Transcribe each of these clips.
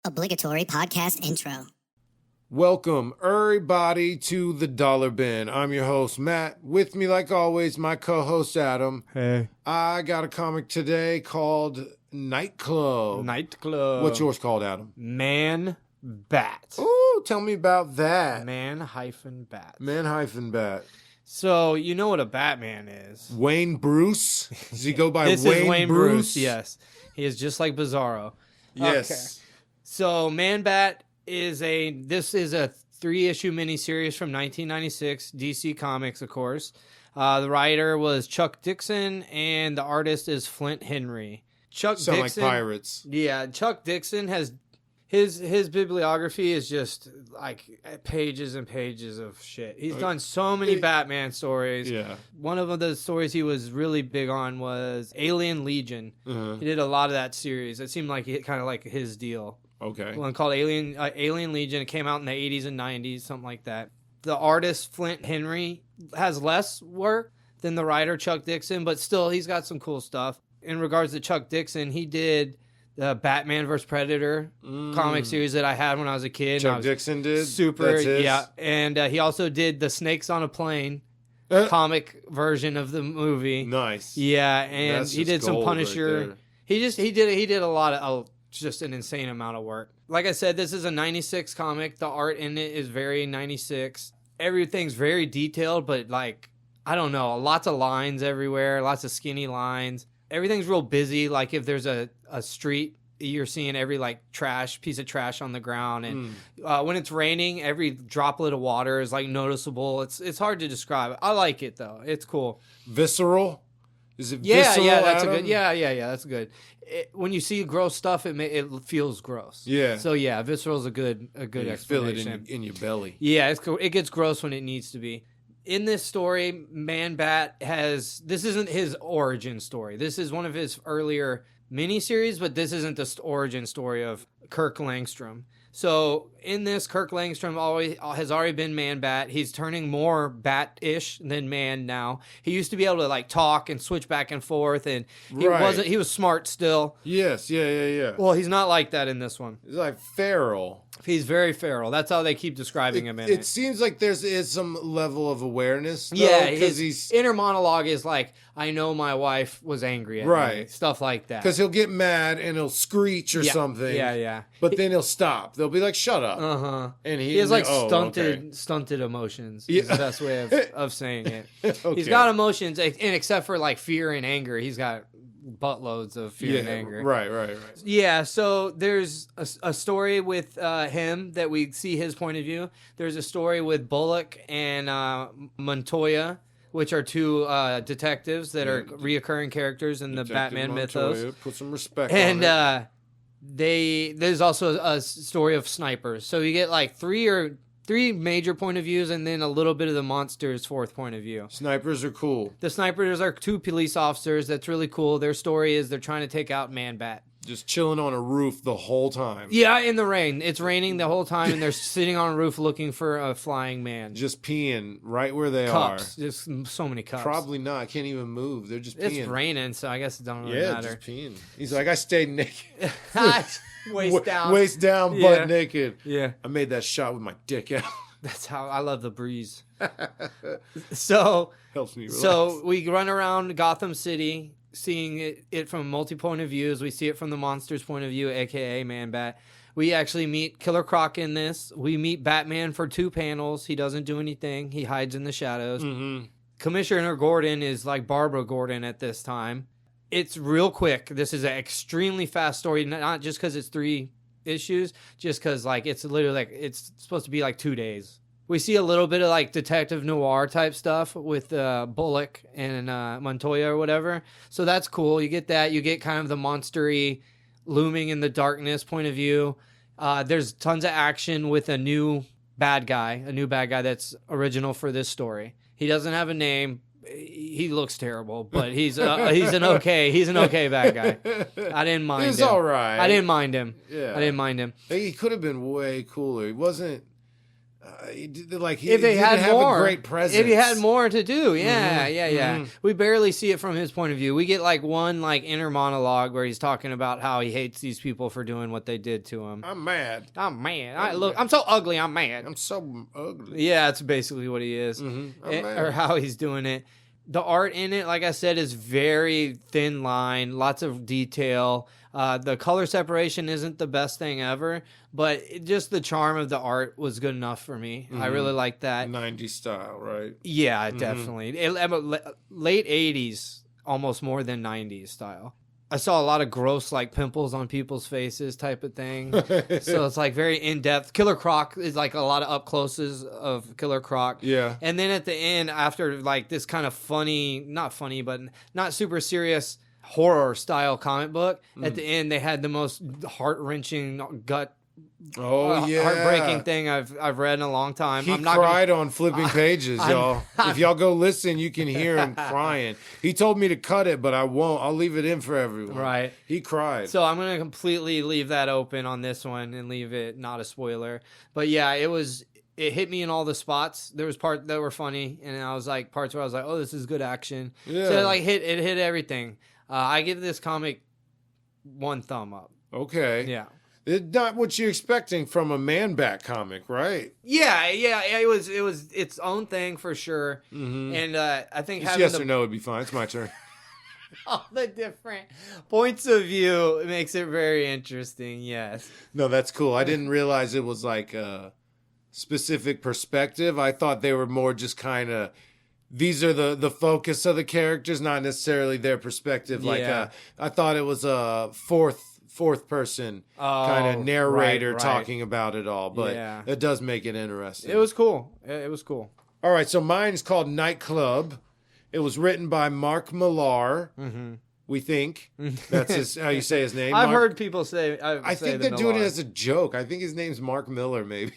Obligatory podcast intro. Welcome, everybody, to the Dollar Bin. I'm your host, Matt. With me, like always, my co-host, Adam. Hey. I got a comic today called Nightclub. What's yours called, Adam? Man Bat. Ooh, tell me about that. Man-Bat. Man-Bat. So, you know what a Batman is. Wayne Bruce? Does he go by This Wayne is Wayne Bruce? Yes. He is just like Bizarro. Yes. Okay. So, Man Bat is a 3-issue miniseries from 1996, DC Comics, of course. The writer was Chuck Dixon, and the artist is Flint Henry. Sound like pirates. Yeah, Chuck Dixon has his bibliography is just like pages and pages of shit. He's done so many Batman stories. Yeah. One of the stories he was really big on was Alien Legion. Uh-huh. He did a lot of that series. It seemed like kind of like his deal. Okay. One called Alien Legion. It came out in the 80s and 90s, something like that. The artist, Flint Henry, has less work than the writer, Chuck Dixon, but still, he's got some cool stuff. In regards to Chuck Dixon, he did the Batman vs. Predator comic series that I had when I was a kid. Chuck Dixon did? Super, That's his? yeah. And he also did the Snakes on a Plane comic version of the movie. Nice. Yeah, and That's he just did some gold Punisher. right He did a lot of just an insane amount of work. Like I said, this is a 96 comic. The art in it is very 96. Everything's very detailed, but like, I don't know, lots of lines everywhere, lots of skinny lines. Everything's real busy. Like if there's a street, you're seeing every like piece of trash on the ground. And when it's raining, every droplet of water is like noticeable. It's hard to describe. I like it though. It's cool. Visceral? Is it visceral, Yeah, that's Adam? a good. Yeah, that's good. When you see gross stuff, it feels gross. Yeah. So yeah, visceral is a good You feel explanation. it in your belly. Yeah, it gets gross when it needs to be. In this story, Man Bat this isn't his origin story. This is one of his earlier miniseries, but this isn't the origin story of Kirk Langstrom. So in this, Kirk Langstrom has already been Man Bat. He's turning more bat-ish than man now. He used to be able to like talk and switch back and forth, and he was smart still. Yes, yeah. Well, he's not like that in this one. He's like feral. He's very feral. That's how they keep describing him in it. It seems like there is some level of awareness. Though, Yeah, his inner monologue is like, I know my wife was angry at me. Stuff like that. Because he'll get mad and he'll screech or something. Yeah. But then he'll stop. They'll be like, shut up. Uh-huh. And he has like stunted emotions. Is the best way of saying it. Okay. He's got emotions, and except for like fear and anger, he's got buttloads of fear and anger. Right. Yeah, so there's a story with him that we see his point of view. There's a story with Bullock and Montoya, which are two detectives that are reoccurring characters in the Batman mythos. Put some respect and, on it. There's also a story of snipers. So you get like three major point of views, and then a little bit of the monster's fourth point of view. Snipers are cool. The snipers are two police officers. That's really cool. Their story is they're trying to take out Man Bat. Just chilling on a roof the whole time. Yeah, in the rain. It's raining the whole time, and they're sitting on a roof looking for a flying man. Just peeing right where they Cups. are. Just so many cups. Probably not. I can't even move. They're just peeing. It's raining, so I guess it don't really matter. Just peeing. He's like, I stayed naked. Waist down. Waist down, butt naked. Yeah. I made that shot with my dick out. That's how I love the breeze. So helps me relax. So we run around Gotham City, seeing it from multi-point of views. We see it from the monster's point of view, a.k.a. Man Bat. We actually meet Killer Croc in this. We meet Batman for 2 panels. He doesn't do anything. He hides in the shadows. Mm-hmm. Commissioner Gordon is like Barbara Gordon at this time. It's real quick. This is an extremely fast story, not just because it's 3 issues, just because like it's literally like it's supposed to be like 2 days. We see a little bit of like detective noir type stuff with Bullock and Montoya or whatever. So that's cool. You get that. You get kind of the monstery looming in the darkness point of view. There's tons of action with a new bad guy that's original for this story. He doesn't have a name. He looks terrible, but he's an okay bad guy. I didn't mind him. He's all right. I didn't mind him. Yeah. I didn't mind him. He could have been way cooler. He wasn't. Like if they didn't had have more, a great presence. if he had more to do, yeah. Mhm. We barely see it from his point of view. We get like one like inner monologue where he's talking about how he hates these people for doing what they did to him. I'm mad. I'm mad. I'm so ugly. I'm mad. I'm so ugly. Yeah, that's basically what he is, I'm mad. or how he's doing it. The art in it, like I said, is very thin line, lots of detail. The color separation isn't the best thing ever, but just the charm of the art was good enough for me. I really liked that. 90s style, right? Yeah, definitely. Late 80s, almost more than 90s style. I saw a lot of gross, like, pimples on people's faces type of thing. So it's, like, very in-depth. Killer Croc is, like, a lot of up-closes of Killer Croc. Yeah. And then at the end, after, like, this kind of not funny, but not super serious horror-style comic book, at the end, they had the most heart-wrenching, heartbreaking thing I've read in a long time. He cried on flipping pages, y'all. If y'all go listen, you can hear him crying. He told me to cut it, but I won't. I'll leave it in for everyone. Right. He cried. So I'm going to completely leave that open on this one and leave it not a spoiler. But yeah, it hit me in all the spots. There was parts that were funny, and I was like, parts where I was like, oh, this is good action. Yeah. So it hit everything. I give this comic 1 thumb up. Okay. Yeah. It's not what you're expecting from a Man-Bat comic, right? Yeah. It was its own thing for sure. Mm-hmm. And I think Just yes or no would be fine. It's my turn. All the different points of view makes it very interesting. Yes. No, that's cool. I didn't realize it was like a specific perspective. I thought they were more just kind of, these are the focus of the characters, not necessarily their perspective. Like I thought it was a fourth person kind of narrator talking about it all, but it does make it interesting. It was cool. It was cool. All right, so mine's called Nightclub. It was written by Mark Millar. Mm-hmm. We think that's how you say his name. I've heard people say. I think they're doing it as a joke. I think his name's Mark Miller, maybe.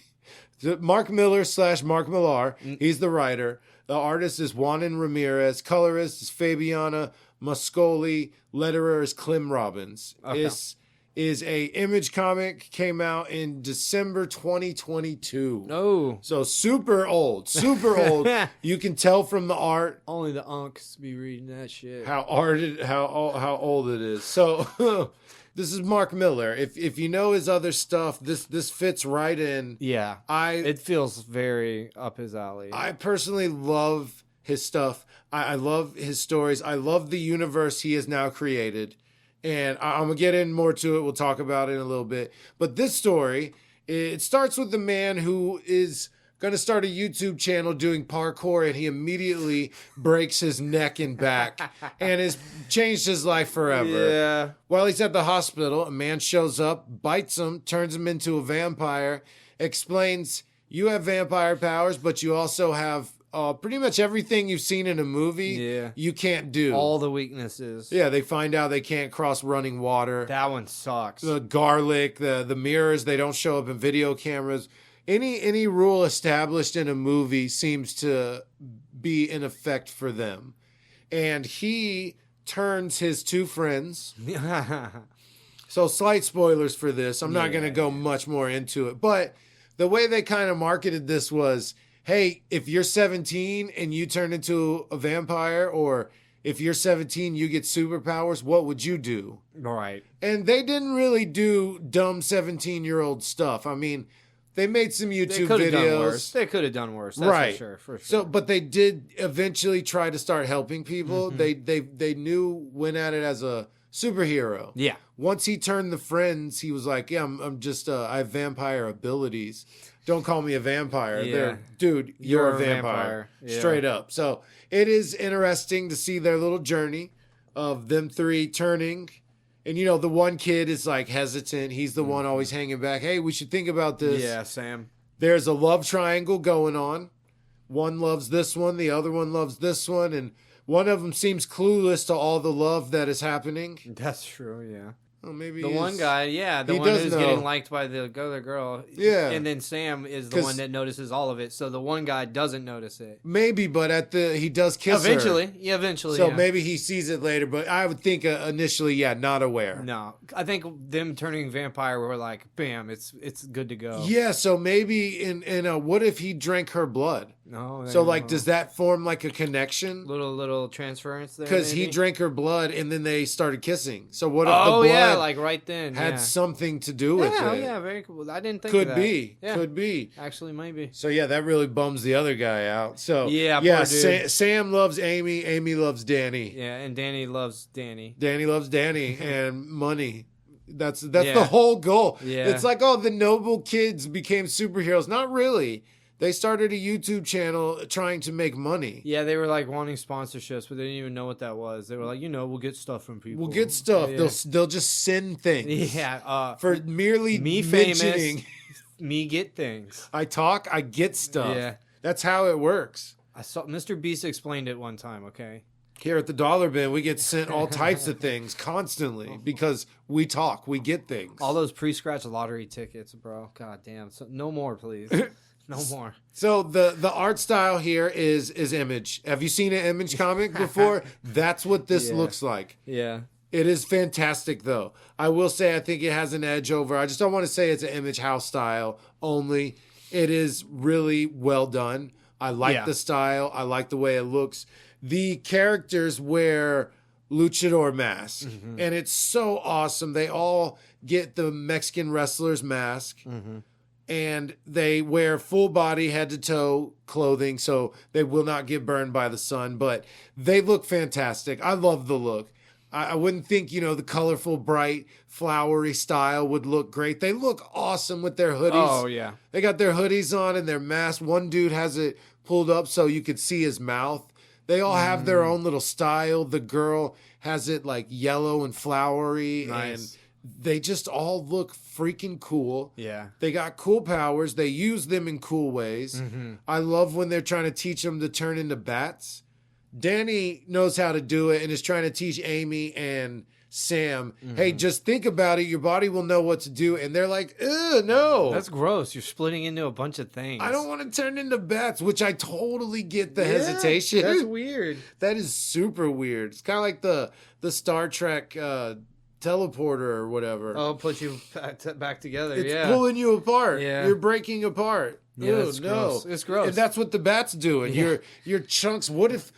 Mark Miller / Mark Millar. He's the writer. The artist is Juanan Ramirez. Colorist is Fabiana Mascoli. Letterer is Clem Robbins. Okay. This is a Image comic. Came out in December 2022. Oh. So super old. Super old. You can tell from the art. Only the unks be reading that shit. How old it is. So this is Mark Miller. If you know his other stuff, this fits right in. Yeah. It feels very up his alley. I personally love his stuff. I love his stories. I love the universe he has now created. And I'm going to get in more to it. We'll talk about it in a little bit. But this story, it starts with the man who is going to start a YouTube channel doing parkour, and he immediately breaks his neck and back and has changed his life forever. Yeah. While he's at the hospital, a man shows up, bites him, turns him into a vampire, explains, you have vampire powers, but you also have pretty much everything you've seen in a movie, you can't do. All the weaknesses. Yeah, they find out they can't cross running water. That one sucks. The garlic, the mirrors, they don't show up in video cameras. Any rule established in a movie seems to be in effect for them. And he turns his 2 friends. So slight spoilers for this. I'm not going to go much more into it. But the way they kind of marketed this was, hey, if you're 17 and you turn into a vampire, or if you're 17, you get superpowers, what would you do? Right. And they didn't really do dumb 17-year-old stuff. I mean, they made some YouTube videos. They could have done worse. That's right. For sure. So, but they did eventually try to start helping people. Mm-hmm. They went at it as a superhero. Yeah. Once he turned the friends, he was like, yeah, I'm just, I have vampire abilities. Don't call me a vampire. Yeah. Dude, you're a vampire. Yeah. Straight up. So it is interesting to see their little journey of them 3 turning. And, you know, the one kid is like hesitant. He's the one always hanging back. Hey, we should think about this. Yeah, Sam. There's a love triangle going on. One loves this one. The other one loves this one. And one of them seems clueless to all the love that is happening. That's true, yeah. Oh, maybe The one guy, the he one does who's know. getting liked by the other girl. Yeah. And then Sam is the one that notices all of it. So the one guy doesn't notice it. Maybe, but he does kiss her. Eventually. So maybe he sees it later, but I would think initially, not aware. No, I think them turning vampire were like, bam, it's good to go. Yeah, so maybe what if he drank her blood? No. So does that form like a connection? Little transference there? Because he drank her blood and then they started kissing. So what if the blood like right then had something to do with it? Oh yeah, very cool. I didn't think of that. Could be. Actually, maybe. So that really bums the other guy out. So poor dude. Sam loves Amy. Amy loves Danny. Yeah, and Danny loves Danny. Danny loves Danny and money. That's the whole goal. Yeah. It's like, the noble kids became superheroes. Not really. They started a YouTube channel trying to make money. Yeah, they were like wanting sponsorships, but they didn't even know what that was. They were like, we'll get stuff from people. We'll get stuff. Yeah. They'll just send things. Yeah. For merely me mentioning. Famous, me get things. I talk, I get stuff. Yeah. That's how it works. I saw Mr. Beast explained it one time, okay? Here at the Dollar Bin, we get sent all types of things constantly because we talk, we get things. All those pre-scratch lottery tickets, bro. God damn. So, no more, please. No more. So the art style here is Image. Have you seen an Image comic before? That's what this looks like. Yeah. It is fantastic, though. I will say I think it has an edge over. I just don't want to say it's an Image house style only. It is really well done. I like the style. I like the way it looks. The characters wear luchador masks, and it's so awesome. They all get the Mexican wrestler's mask. And they wear full body, head to toe clothing, so they will not get burned by the sun. But they look fantastic. I love the look. I wouldn't think, the colorful, bright, flowery style would look great. They look awesome with their hoodies. Oh, yeah. They got their hoodies on and their mask. One dude has it pulled up so you could see his mouth. They all have their own little style. The girl has it like yellow and flowery. Nice. And they just all look freaking cool. Yeah. They got cool powers. They use them in cool ways. I love when they're trying to teach them to turn into bats. Danny knows how to do it and is trying to teach Amy and Sam, hey, just think about it. Your body will know what to do. And they're like, ugh, no. That's gross. You're splitting into a bunch of things. I don't want to turn into bats, which I totally get the hesitation. That's weird. That is super weird. It's kind of like the Star Trek teleporter or whatever. Oh, put you back together. It's yeah. pulling you apart. Yeah. You're breaking apart. Yeah, Ew, it's no. gross. It's gross. And that's what the bat's doing. Yeah. Your chunks. What if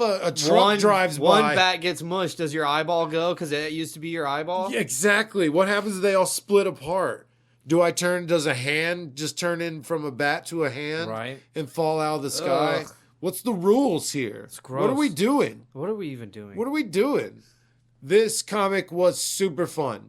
a truck drives by? One bat gets mushed. Does your eyeball go? Because it used to be your eyeball. Yeah, exactly. What happens if they all split apart? Does a hand just turn in from a bat to a hand and fall out of the sky? Ugh. What's the rules here? It's gross. What are we doing? What are we even doing? What are we doing? This comic was super fun.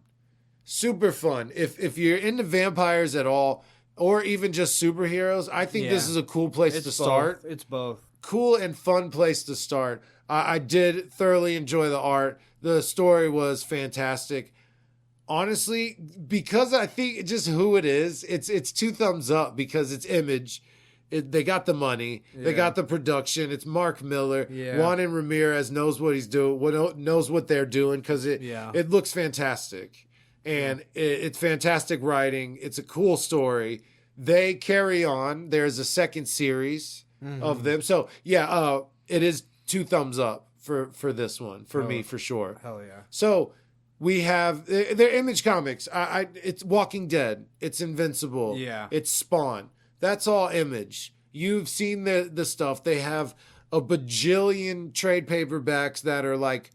Super fun. If you're into vampires at all, or even just superheroes, I think this is a cool place to start. It's both. Cool and fun place to start. I did thoroughly enjoy the art. The story was fantastic. Honestly, because I think just who it is, it's 2 thumbs up because it's Image. They got the money. They got the production. It's Mark Miller. Yeah. Juan and Ramirez knows what he's doing. Knows what they're doing because it looks fantastic. And it's fantastic writing. It's a cool story. They carry on. There's a second series of them. So, it is 2 thumbs up for this one. For me, for sure. Hell yeah. So, we have... They're Image comics. It's Walking Dead. It's Invincible. Yeah. It's Spawn. That's all Image. You've seen the stuff. They have a bajillion trade paperbacks that are like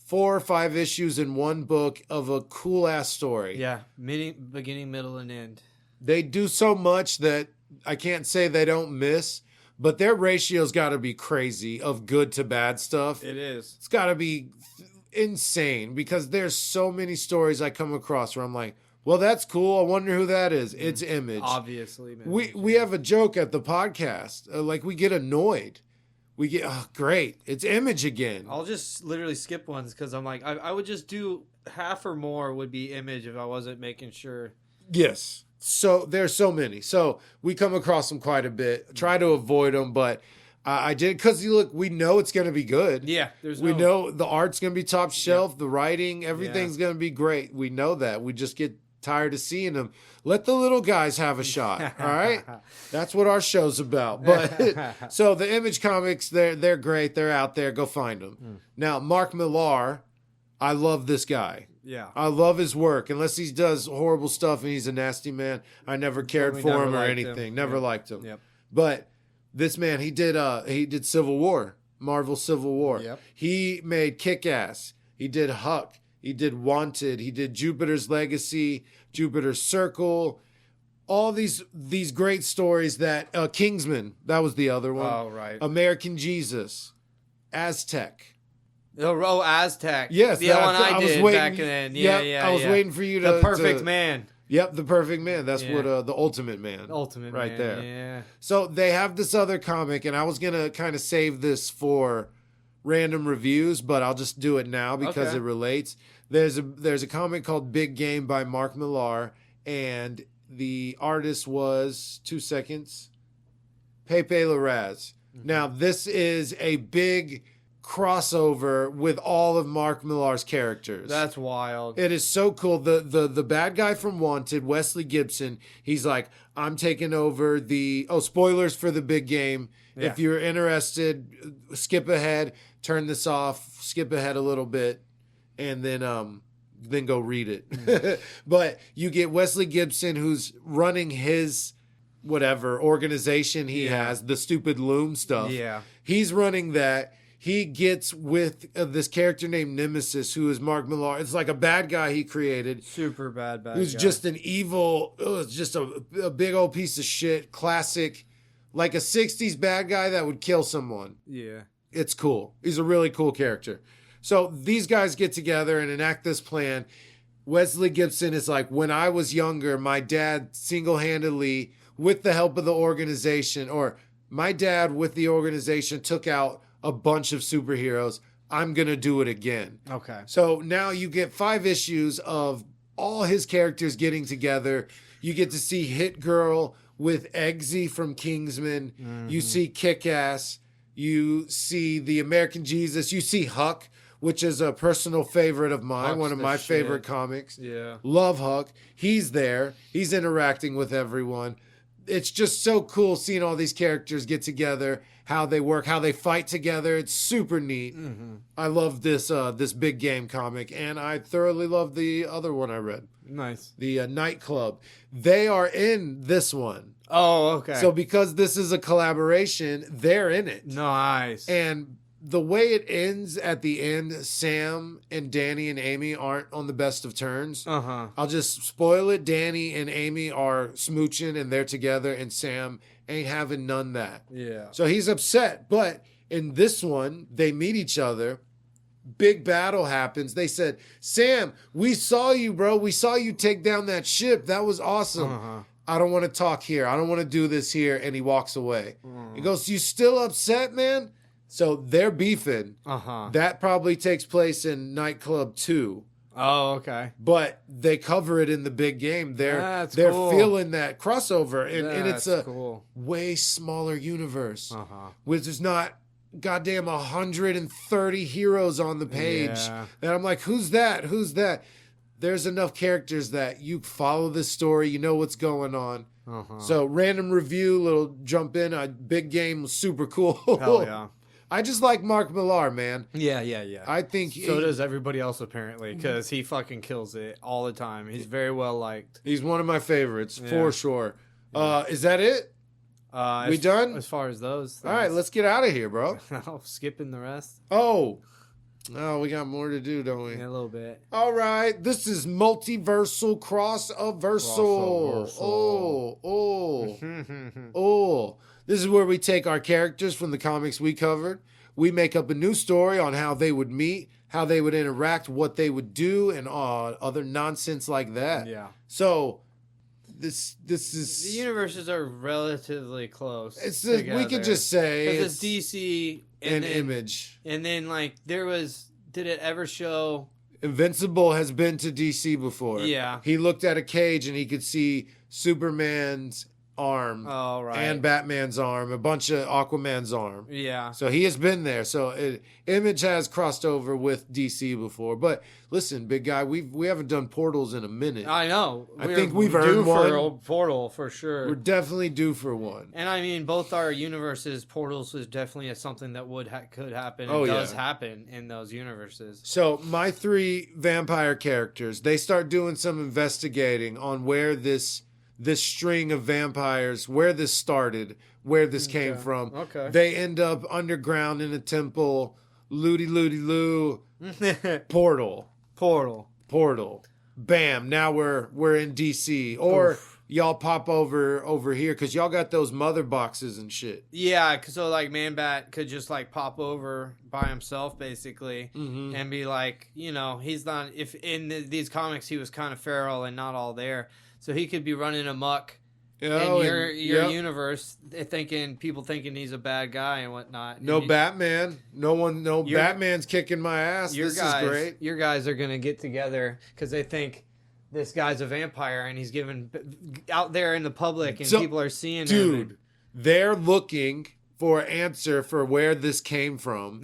4 or 5 issues in one book of a cool ass story. Yeah, beginning, middle, and end. They do so much that I can't say they don't miss, but their ratio's got to be crazy of good to bad stuff. It is. It's got to be insane because there's so many stories I come across where I'm like, well, that's cool. I wonder who that is. It's Image. Obviously. We have a joke at the podcast. Like we get annoyed. We get, oh, great. It's Image again. I'll just literally skip ones because I'm like, I would just do half or more would be Image if I wasn't making sure. Yes. So there's so many. So we come across them quite a bit. Try to avoid them, but I did because look, we know it's going to be good. Yeah, We know the art's going to be top shelf, the writing, everything's going to be great. We know that. We just get tired of seeing them. Let the little guys have a shot. All right, that's what our show's about. But so the Image comics, they're great. They're out there. Go find them. Now, Mark Millar, I love this guy. Yeah, I love his work. Unless he does horrible stuff and he's a nasty man, I never cared for him or anything. Never liked him. Yep. But this man, he did Civil War, Marvel Civil War. Yep. He made Kick-Ass. He did Huck. He did Wanted. He did Jupiter's Legacy, Jupiter's Circle. All these great stories that Kingsman, that was the other one. Oh, right. American Jesus, Aztec. Oh, Aztec. Yes, the one I did waiting, back then. I was waiting for you to the perfect man. Yep, the perfect man. That's what the ultimate man. Ultimate right man, there. Yeah. So they have this other comic, and I was gonna kind of save this for random reviews, but I'll just do it now because it relates. There's a comic called Big Game by Mark Millar, and the artist was 2 seconds, Pepe Larraz. Now this is a big crossover with all of Mark Millar's characters. That's wild. It is so cool. The bad guy from Wanted, Wesley Gibson, he's like, I'm taking over spoilers for the Big Game. Yeah. If you're interested, skip ahead, turn this off, skip ahead a little bit, and then go read it. But you get Wesley Gibson, who's running his whatever organization he has, the stupid loom stuff. Yeah. He's running that. He gets with this character named Nemesis, who is Mark Millar. It's like a bad guy he created. Super bad who's guy. Just an evil, just a big old piece of shit. Classic, like a 60s bad guy that would kill someone. Yeah. It's cool. He's a really cool character. So these guys get together and enact this plan. Wesley Gibson is like, when I was younger, my dad single-handedly, with the help of the organization, or my dad with the organization took out a bunch of superheroes. I'm going to do it again. Okay. So now you get 5 issues of all his characters getting together. You get to see Hit Girl with Eggsy from Kingsman. Mm-hmm. You see Kick-Ass. You see the American Jesus. You see Huck, which is a personal favorite of mine. Huck's one of my favorite comics. Yeah. Love Huck. He's there. He's interacting with everyone. It's just so cool seeing all these characters get together, how they work, how they fight together. It's super neat. Mm-hmm. I love this Big Game comic, and I thoroughly love the other one I read. Nice. The Nightclub. They are in this one. Oh, okay. So because this is a collaboration, they're in it. Nice. And the way it ends at the end, Sam and Danny and Amy aren't on the best of terms. Uh-huh. I'll just spoil it. Danny and Amy are smooching and they're together, and Sam ain't having none that. Yeah. So he's upset. But in this one, they meet each other. Big battle happens. They said, Sam, we saw you, bro. We saw you take down that ship. That was awesome. Uh-huh. I don't want to talk here. I don't want to do this here. And he walks away. He goes, you still upset, man? So they're beefing. Uh-huh. That probably takes place in Nightclub 2. Oh, okay. But they cover it in the Big Game. They're cool. feeling that crossover. And it's a cool. way smaller universe. Uh-huh. Which is not goddamn 130 heroes on the page. Yeah. And I'm like, who's that? Who's that? There's enough characters that you follow this story. You know what's going on. Uh-huh. So random review, little jump in. Big Game was super cool. Hell yeah. I just like Mark Millar, man. Yeah. I think so does everybody else apparently, because he fucking kills it all the time. He's very well liked. He's one of my favorites for sure. Is that it? We done? As far as those things. All right, let's get out of here, bro. Skipping the rest. Oh, we got more to do, don't we? Yeah, a little bit. All right, this is multiversal crossoversal. Oh. This is where we take our characters from the comics we covered. We make up a new story on how they would meet, how they would interact, what they would do, and other nonsense like that. Yeah. So this is the universes are relatively close. We could just say it's DC and Image. And then did it ever show? Invincible has been to DC before. Yeah. He looked at a cage and he could see Superman's arm. Oh, right. And Batman's arm, a bunch of Aquaman's arm. Yeah. So he has been there. So Image has crossed over with DC before. But listen, big guy, we haven't done portals in a minute. I know. I think we've due earned for one. a portal for sure. We're definitely due for one. And I mean, both our universes, portals is definitely something that could happen and does happen in those universes. So my 3 vampire characters, they start doing some investigating on where this string of vampires, where this started, where this came from. Okay. They end up underground in a temple, loo. Portal. Bam. Now we're in DC. Or y'all pop over here because y'all got those mother boxes and shit. Yeah, so like Man-Bat could just like pop over by himself basically and be like, he's not, if in these comics he was kind of feral and not all there. So he could be running amok in your universe, people thinking he's a bad guy and whatnot. No Batman. Batman's kicking my ass. This is great. Your guys are going to get together because they think this guy's a vampire and he's given out there in the public and people are seeing him. Dude, they're looking for an answer for where this came from.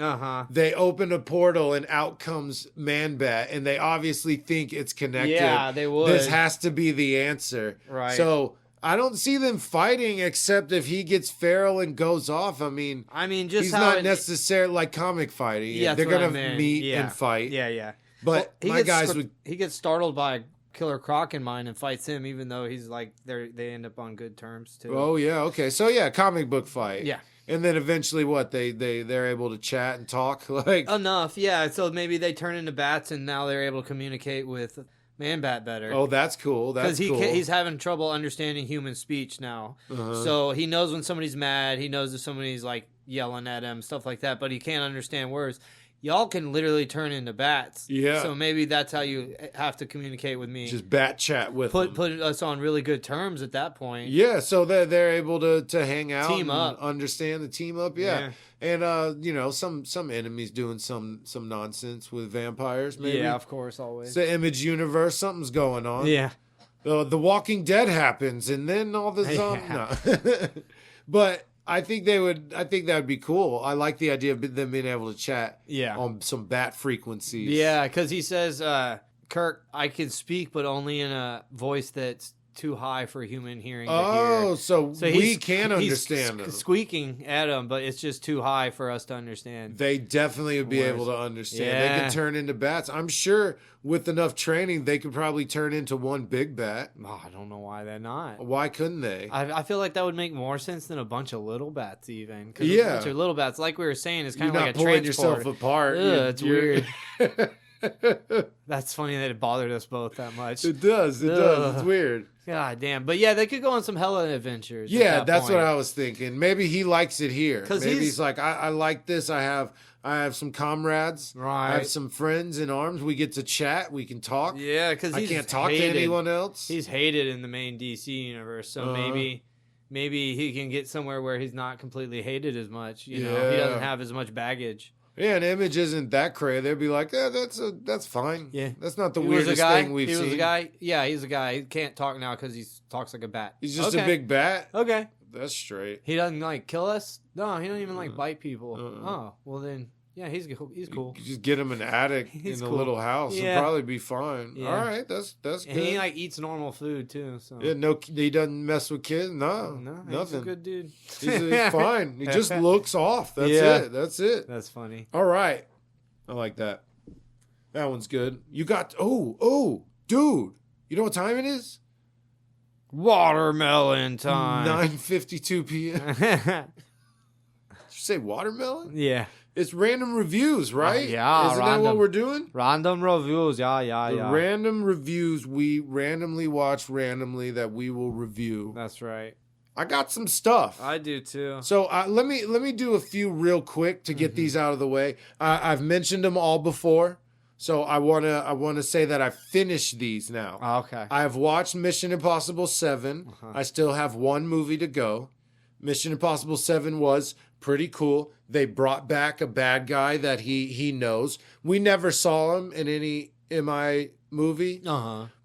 They open a portal and out comes Man-Bat, and they obviously think it's connected. Yeah, they would. This has to be the answer. Right. So I don't see them fighting except if he gets feral and goes off. I mean, just he's how not necessarily like comic fighting. Yeah, they're gonna meet and fight. Yeah. But my guys would. He gets startled by Killer Croc in mind and fights him, even though he's like they end up on good terms too. Oh yeah, okay. So yeah, comic book fight. Yeah. And then eventually, they're able to chat and talk like enough, yeah. So maybe they turn into bats, and now they're able to communicate with Man-Bat better. Oh, that's cool. That's cool. He's having trouble understanding human speech now. So he knows when somebody's mad. He knows if somebody's like yelling at him, stuff like that. But he can't understand words. Y'all can literally turn into bats. Yeah. So maybe that's how you have to communicate with me. Just bat chat with them. Put us on really good terms at that point. Yeah, so they're able to hang out, team up, understand the team up. Yeah. And some enemies doing some nonsense with vampires. Maybe. Yeah, of course, always. It's the Image universe. Something's going on. Yeah. The Walking Dead happens, and then all the no. But I think that would be cool. I like the idea of them being able to chat on some bat frequencies. Yeah, because he says, Kirk, I can speak, but only in a voice that's too high for human hearing to hear. So we can understand he's squeaking at him, but it's just too high for us to understand. They definitely would be able to understand. Yeah. They can turn into bats. I'm sure with enough training, they could probably turn into one big bat. Oh, I don't know why they're not. Why couldn't they? I feel like that would make more sense than a bunch of little bats even. Yeah. A bunch of little bats, like we were saying, is kind You're of like not a pulling transport. yourself apart. It's weird. That's funny that it bothered us both that much. It does. It's weird. God damn. But yeah, they could go on some hella adventures. Yeah, that's what I was thinking. Maybe he likes it here. Maybe he's like, I like this. I have some comrades. Right. I have some friends in arms. We get to chat. We can talk. Yeah, because I can't talk to anyone else. He's hated in the main DC universe, so maybe he can get somewhere where he's not completely hated as much. You know, he doesn't have as much baggage. Yeah, an Image isn't that crazy. They'd be like, that's fine. Yeah, that's not the weirdest thing we've seen. He was a guy. Yeah, he's a guy. He can't talk now because he talks like a bat. He's just a big bat. Okay, that's straight. He doesn't like kill us. No, he don't even like bite people. Oh, well then. Yeah, he's cool. You just get him an attic in a little house. He'll probably be fine. Yeah. All right, that's good. And he like eats normal food too. So he doesn't mess with kids. No, nothing. He's a good dude. He's fine. He just looks off. That's it. That's it. That's funny. All right, I like that. That one's good. You got dude. You know what time it is? Watermelon time. 9:52 p.m. Did you say watermelon? Yeah. It's random reviews, right? Yeah. Isn't that what we're doing? Random reviews, yeah. Random reviews we randomly watch randomly that we will review. That's right. I got some stuff. I do too. So let me do a few real quick to get these out of the way. I've mentioned them all before, so I wanna say that I finished these now. Okay. I have watched Mission Impossible 7. I still have one movie to go. Mission Impossible 7 was pretty cool. They brought back a bad guy that he knows. We never saw him in any MI movie.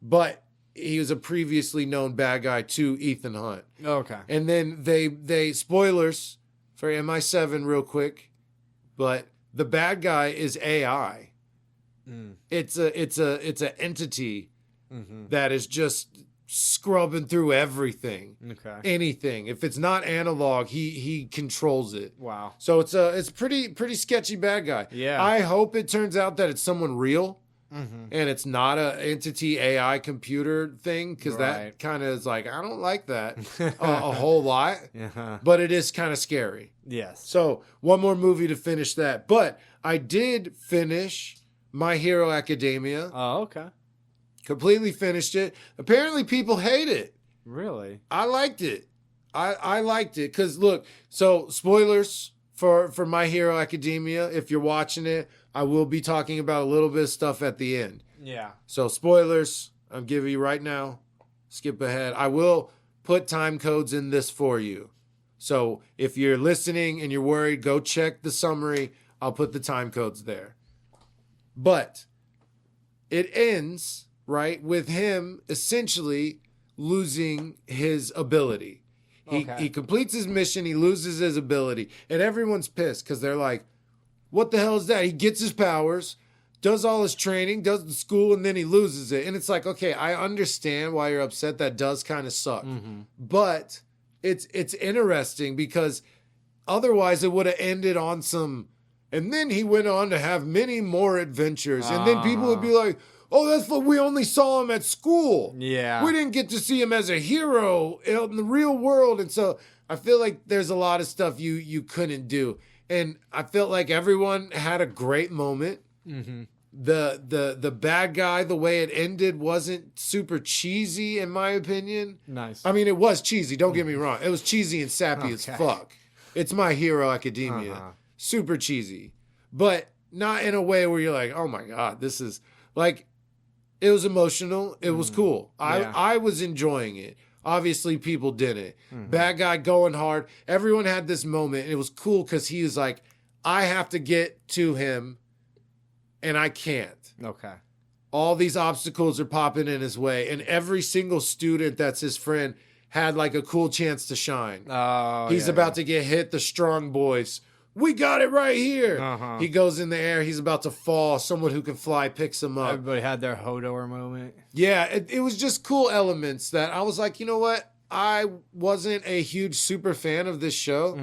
But he was a previously known bad guy to Ethan Hunt. Okay. And then they spoilers for MI7 real quick, but the bad guy is AI. It's a entity that is just scrubbing through everything. Okay. Anything. If it's not analog, he controls it. Wow. So it's pretty sketchy bad guy. Yeah. I hope it turns out that it's someone real. And it's not a entity AI computer thing, because that kind of is like, I don't like that a whole lot, but it is kind of scary. Yes. So one more movie to finish that. But I did finish My Hero Academia. Oh, okay. Completely finished it. Apparently people hate it. Really? I liked it. I liked it because, look, so spoilers for My Hero Academia. If you're watching it, I will be talking about a little bit of stuff at the end. Yeah. So spoilers, I'm giving you right now. Skip ahead. I will put time codes in this for you. So if you're listening and you're worried, go check the summary. I'll put the time codes there. But it ends, right, with him essentially losing his ability. He completes his mission. He loses his ability. And everyone's pissed because they're like, what the hell is that? He gets his powers, does all his training, does the school, and then he loses it. And it's like, okay, I understand why you're upset. That does kind of suck. But it's interesting because otherwise it would have ended on some... And then he went on to have many more adventures. And then people would be like, oh, that's what we only saw him at school. Yeah. We didn't get to see him as a hero in the real world. And so I feel like there's a lot of stuff you couldn't do. And I felt like everyone had a great moment. The bad guy, the way it ended, wasn't super cheesy, in my opinion. Nice. I mean, it was cheesy. Don't get me wrong. It was cheesy and sappy as fuck. It's My Hero Academia. Super cheesy. But not in a way where you're like, oh my God, this is... Like, it was emotional. It was cool. I was enjoying it. Obviously, people didn't. Bad guy going hard. Everyone had this moment. And it was cool because he was like, I have to get to him, and I can't. Okay. All these obstacles are popping in his way. And every single student that's his friend had like a cool chance to shine. Oh, He's about to get hit. The strong boys. We got it right here. He goes in the air. He's about to fall. Someone who can fly picks him up. Everybody had their Hodor moment. Yeah, it was just cool elements that I was like, you know what? I wasn't a huge super fan of this show,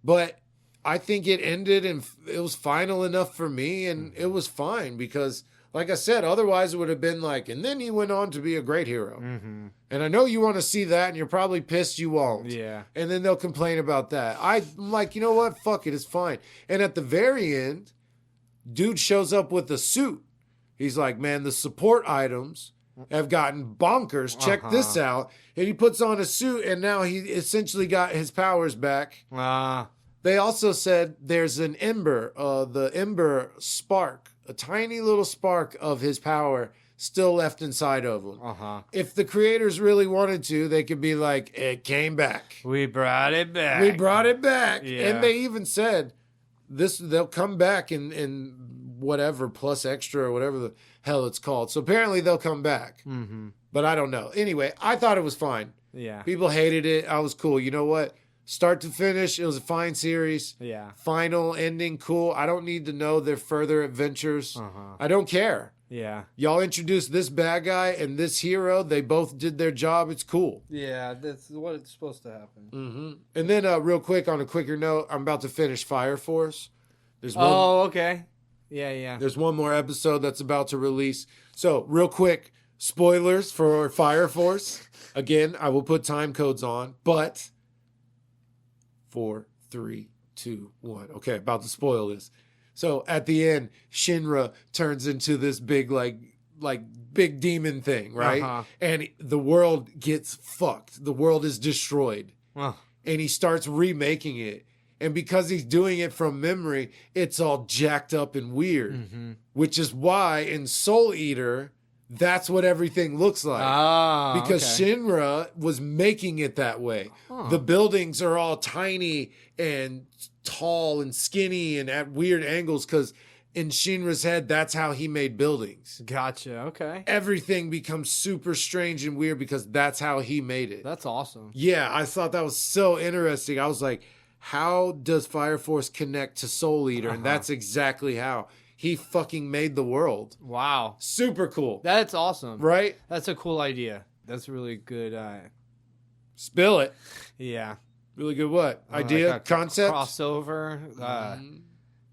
but I think it ended and it was final enough for me, and it was fine because, like I said, otherwise it would have been like, and then he went on to be a great hero. And I know you want to see that, and you're probably pissed you won't. Yeah. And then they'll complain about that. I'm like, you know what? Fuck it. It's fine. And at the very end, dude shows up with a suit. He's like, man, the support items have gotten bonkers. Check this out. And he puts on a suit, and now he essentially got his powers back. They also said there's an ember, the ember spark, a tiny little spark of his power still left inside of him. If the creators really wanted to, they could be like, it came back. We brought it back. We brought it back. Yeah. And they even said they'll come back in whatever plus extra or whatever the hell it's called. So apparently they'll come back. But I don't know. Anyway, I thought it was fine. Yeah. People hated it. I was cool. You know what? Start to finish, it was a fine series. Yeah. Final ending, cool. I don't need to know their further adventures. I don't care. Yeah. Y'all introduced this bad guy and this hero. They both did their job. It's cool. Yeah, that's what it's supposed to happen. And then real quick, on a quicker note, I'm about to finish Fire Force. There's one, okay. Yeah. There's one more episode that's about to release. So real quick, spoilers for Fire Force. Again, I will put time codes on, but 4, 3, 2, 1. Okay, about to spoil this. So at the end, Shinra turns into this big, like big demon thing, right? And the world gets fucked. The world is destroyed. And he starts remaking it. And because he's doing it from memory, it's all jacked up and weird. Which is why in Soul Eater, that's what everything looks like. Because Shinra was making it that way. The buildings are all tiny and tall and skinny and at weird angles because in Shinra's head, that's how he made buildings. Gotcha. Okay. Everything becomes super strange and weird because that's how he made it. That's awesome. Yeah, I thought that was so interesting. I was like, how does Fire Force connect to Soul Eater? And that's exactly how. He fucking made the world. Wow. Super cool. That's awesome. Right? That's a cool idea. That's really good. Spill it. Yeah. Really good what? Idea? Like a concept? Crossover.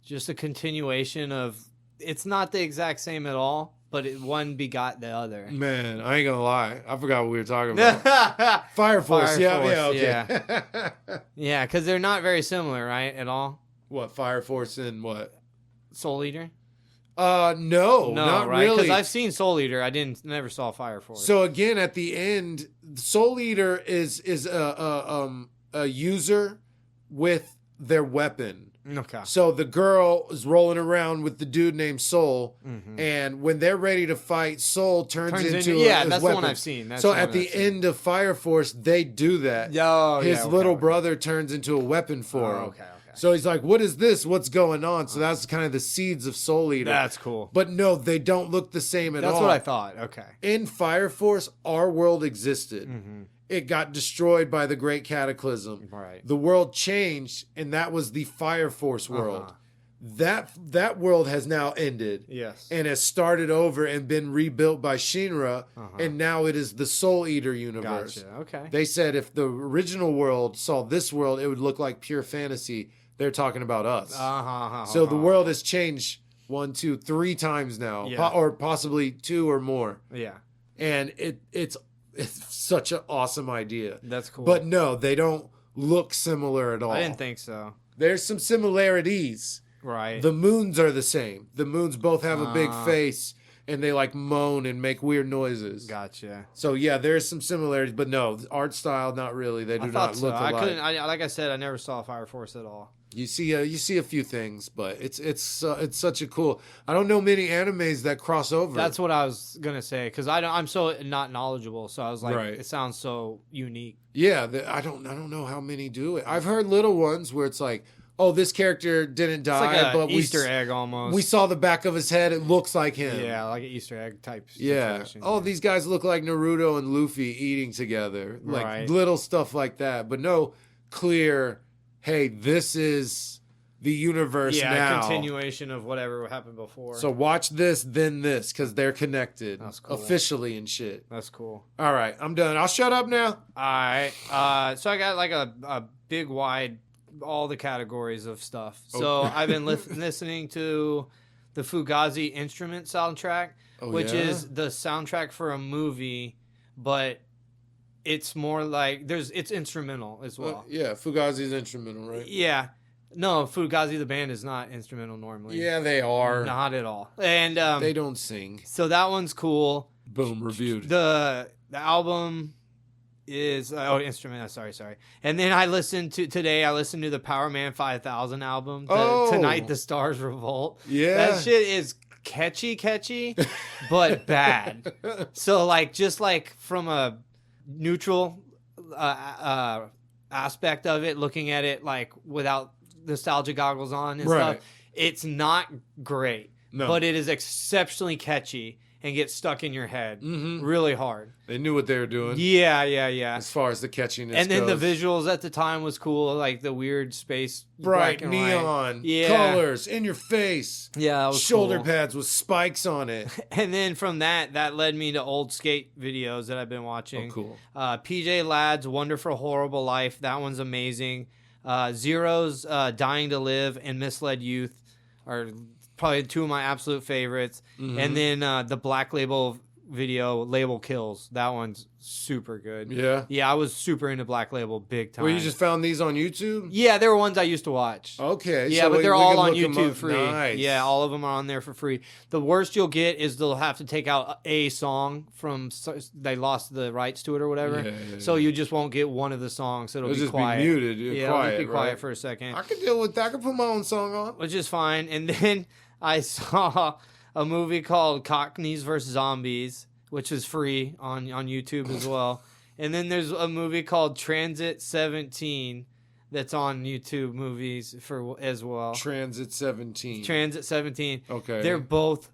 Just a continuation of... It's not the exact same at all, but one begot the other. Man, I ain't gonna lie. I forgot what we were talking about. Fire Force. Yeah, okay. Yeah. Yeah, because they're not very similar, right? At all? What, Fire Force and what? Soul Eater? No, not right? really. Because I've seen Soul Eater. I never saw Fire Force. So again, at the end, Soul Eater is a user with their weapon. Okay. So the girl is rolling around with the dude named Soul, and when they're ready to fight, Soul turns into that's weapon. the one I've seen. So at the end of Fire Force, they do that. His little brother turns into a weapon for him. Okay. So he's like, what is this? What's going on? So that's kind of the seeds of Soul Eater. That's cool. But no, they don't look the same at all. That's what I thought. Okay. In Fire Force, our world existed. It got destroyed by the Great Cataclysm. Right. The world changed, and that was the Fire Force world. That world has now ended. Yes. And has started over and been rebuilt by Shinra, and now it is the Soul Eater universe. Gotcha. Okay. They said if the original world saw this world, it would look like pure fantasy. They're talking about us. So the world has changed 1, 2, 3 times now, or possibly 2 or more. Yeah. And it's such an awesome idea. That's cool. But no, they don't look similar at all. I didn't think so. There's some similarities. Right. The moons are the same. The moons both have a big face, and they like moan and make weird noises. Gotcha. So yeah, there's some similarities, but no, art style, not really. They do not look alike. I couldn't. Like I said, I never saw Fire Force at all. You see a few things, but it's such a cool. I don't know many animes that cross over. That's what I was gonna say because I'm so not knowledgeable. So I was like, It sounds so unique. Yeah, I don't know how many do it. I've heard little ones where it's like, oh, this character didn't die, it's like but Easter egg almost. We saw the back of his head; it looks like him. Yeah, like an Easter egg type. Yeah. Situation. Oh, these guys look like Naruto and Luffy eating together, like little stuff like that. But no clear. Hey, this is the universe now. Yeah, continuation of whatever happened before. So watch this, then this, because they're connected. That's cool. Officially and shit. That's cool. All right, I'm done. I'll shut up now. All right. So I got like a big wide, all the categories of stuff. So I've been listening to the Fugazi instrument soundtrack, which is the soundtrack for a movie, but it's more like it's instrumental as well. Yeah, Fugazi's instrumental, right? Yeah. No, Fugazi the band is not instrumental normally. Yeah, they are. Not at all. And they don't sing. So that one's cool. Boom, reviewed. The album is instrument. Sorry. And then I listened to the Power Man 5000 album. Tonight the Stars Revolt. Yeah, that shit is catchy, but bad. So just from a neutral aspect of it, looking at it like without nostalgia goggles on and stuff, it's not great. No. But it is exceptionally catchy and gets stuck in your head really hard. They knew what they were doing. Yeah. As far as the catchiness and then goes. the visuals at the time was cool, like the weird space, bright neon colors in your face. Yeah, that was shoulder cool. pads with spikes on it. And then from that led me to old skate videos that I've been watching. Oh, cool. PJ Ladd's Wonderful Horrible Life, that one's amazing. Zero's Dying to Live and Misled Youth are probably 2 of my absolute favorites. And then the Black Label video, Label Kills, that one's super good. Yeah, I was super into Black Label big time. Well, you just found these on YouTube? Yeah, they were ones I used to watch. Okay. Yeah, so but they're we all can on look 'em YouTube up. free. Nice. Yeah, all of them are on there for free. The worst you'll get is they'll have to take out a song from, they lost the rights to it or whatever. So you just won't get one of the songs. So it'll be just quiet. Be muted. Yeah, quiet, it'll be quiet right? for a second. I can deal with that. I can put my own song on. Which is fine. And then I saw a movie called Cockneys vs. Zombies, which is free on YouTube as well. And then there's a movie called Transit 17, that's on YouTube movies as well. Transit 17. Transit 17. Okay. They're both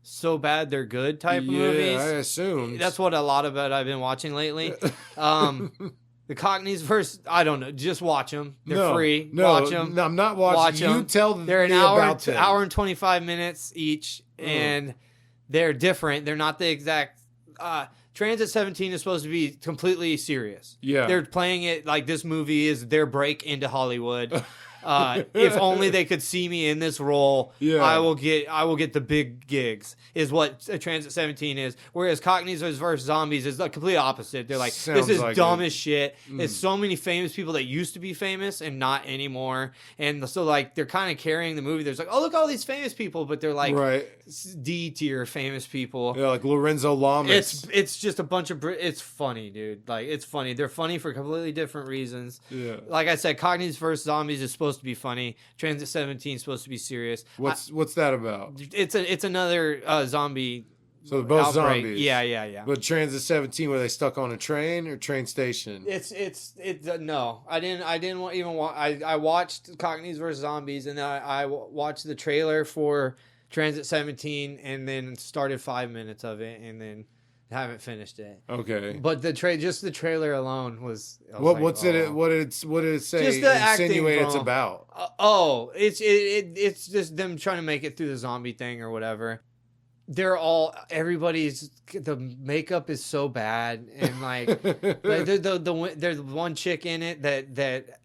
so bad they're good type of movies. Yeah, I assumed. That's what a lot of it I've been watching lately. The Cockneys versus, I don't know, just watch them. They're free. Watch them. No, I'm not watching. Watch You them. tell They're an me about them. hour and 25 minutes each, and they're different. They're not the exact. Transit 17 is supposed to be completely serious. Yeah. They're playing it like this movie is their break into Hollywood. If only they could see me in this role, Yeah. I will get the big gigs, is what Transit 17 is. Whereas Cockneys versus Zombies is the complete opposite. They're like, Sounds this is like dumb it. as shit. It's so many famous people that used to be famous and not anymore. And so like they're kind of carrying the movie. There's like, oh, look all these famous people, but they're like Right. D tier famous people. Yeah, like Lorenzo Lamas. It's just a bunch of it's funny, dude. Like, it's funny. They're funny for completely different reasons. Yeah. Like I said, Cockneys vs. Zombies is supposed to be funny. Transit 17 is supposed to be serious. What's that about? It's another zombie. So they're both outbreak. zombies. Yeah. But Transit 17, were they stuck on a train or train station? No. I watched Cockneys vs. Zombies, and then I watched the trailer for Transit 17, and then started 5 minutes of it, and then haven't finished it. Okay. But the trailer alone was. What did it say? Just the acting, insinuate bro. it's about? It's just them trying to make it through the zombie thing or whatever. The makeup is so bad, and like there's one chick in it that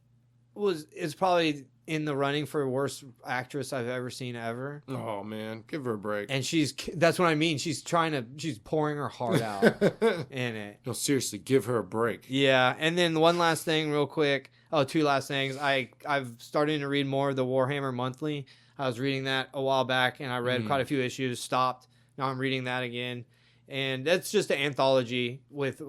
is probably in the running for worst actress I've ever seen ever. Oh man, give her a break. And that's what I mean. She's pouring her heart out in it. No, seriously, give her a break. Yeah. And then one last thing real quick. Oh, two last things. I've started to read more of the Warhammer Monthly. I was reading that a while back, and I read quite a few issues, stopped. Now I'm reading that again. And that's just an anthology with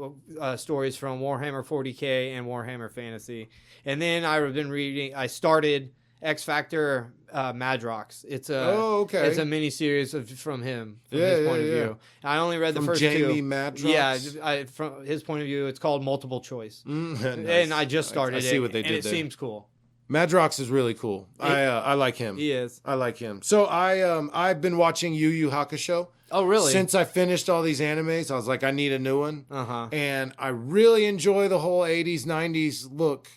stories from Warhammer 40K and Warhammer Fantasy. And then I started X Factor Madrox. It's a mini series from him, from his point of view. I only read the first Jamie two. Madrox? Yeah, from his point of view, it's called Multiple Choice. Nice. And I just started it. I see what they and did it there. seems cool. Madrox is really cool. I like him. He is. I like him. So I've been watching Yu Yu Hakusho. Oh, really? Since I finished all these animes, I was like, I need a new one. Uh-huh. And I really enjoy the whole 80s, 90s look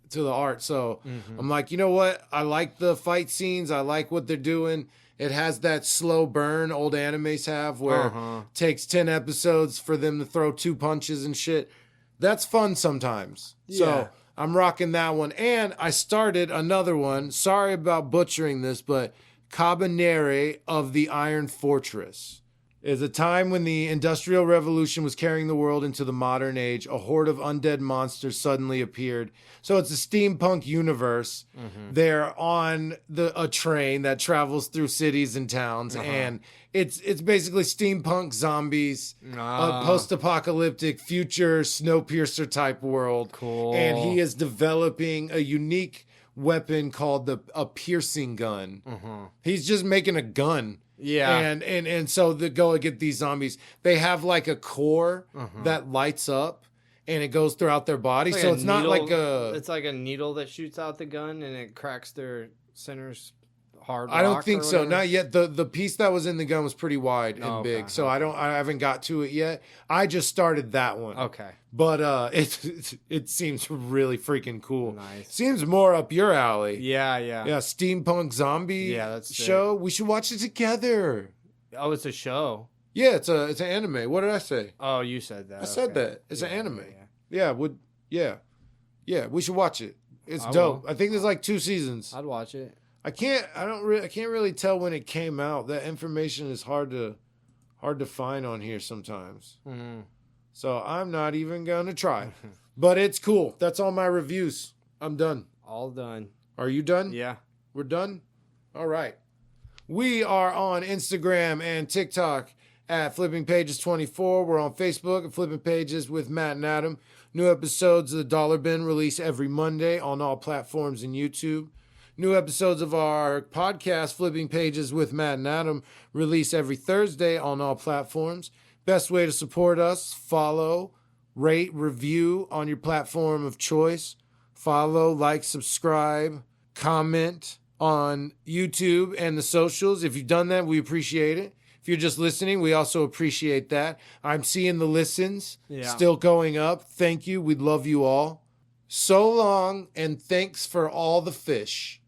to the art. So I'm like, you know what? I like the fight scenes. I like what they're doing. It has that slow burn old animes have where it takes 10 episodes for them to throw 2 punches and shit. That's fun sometimes. Yeah. So I'm rocking that one. And I started another one. Sorry about butchering this, but Cabanere of the Iron Fortress. Is a time when the Industrial Revolution was carrying the world into the modern age. A horde of undead monsters suddenly appeared. So it's a steampunk universe. They're on a train that travels through cities and towns, and it's basically steampunk zombies, a post-apocalyptic future Snowpiercer type world. Cool. And he is developing a unique weapon called a piercing gun. He's just making a gun. Yeah. And so they go and get these zombies. They have like a core that lights up and it goes throughout their body. So it's not like a... It's like a needle that shoots out the gun and it cracks their center's hard rock. I don't think or so. whatever. Not yet. The piece that was in the gun was pretty wide and big. So I haven't got to it yet. I just started that one. Okay. But it seems really freaking cool. Nice. Seems more up your alley. Yeah. Yeah, steampunk zombie that's sick. show. We should watch it together. Oh, it's a show. Yeah, it's an anime. What did I say? Oh, you said that. I said that. It's an anime. Yeah. Yeah, we should watch it. It's I dope. will. I think there's like 2 seasons. I'd watch it. I can't really tell when it came out. That information is hard to find on here sometimes. So I'm not even gonna try. But it's cool. That's all my reviews. I'm done. All done. Are you done? Yeah. We're done? All right. We are on Instagram and TikTok at Flipping Pages 24. We're on Facebook at Flipping Pages with Matt and Adam. New episodes of The Dollar Bin release every Monday on all platforms and YouTube. New episodes of our podcast, Flipping Pages with Matt and Adam, release every Thursday on all platforms. Best way to support us, follow, rate, review on your platform of choice. Follow, like, subscribe, comment on YouTube and the socials. If you've done that, we appreciate it. If you're just listening, we also appreciate that. I'm seeing the listens still going up. Thank you. We love you all. So long, and thanks for all the fish.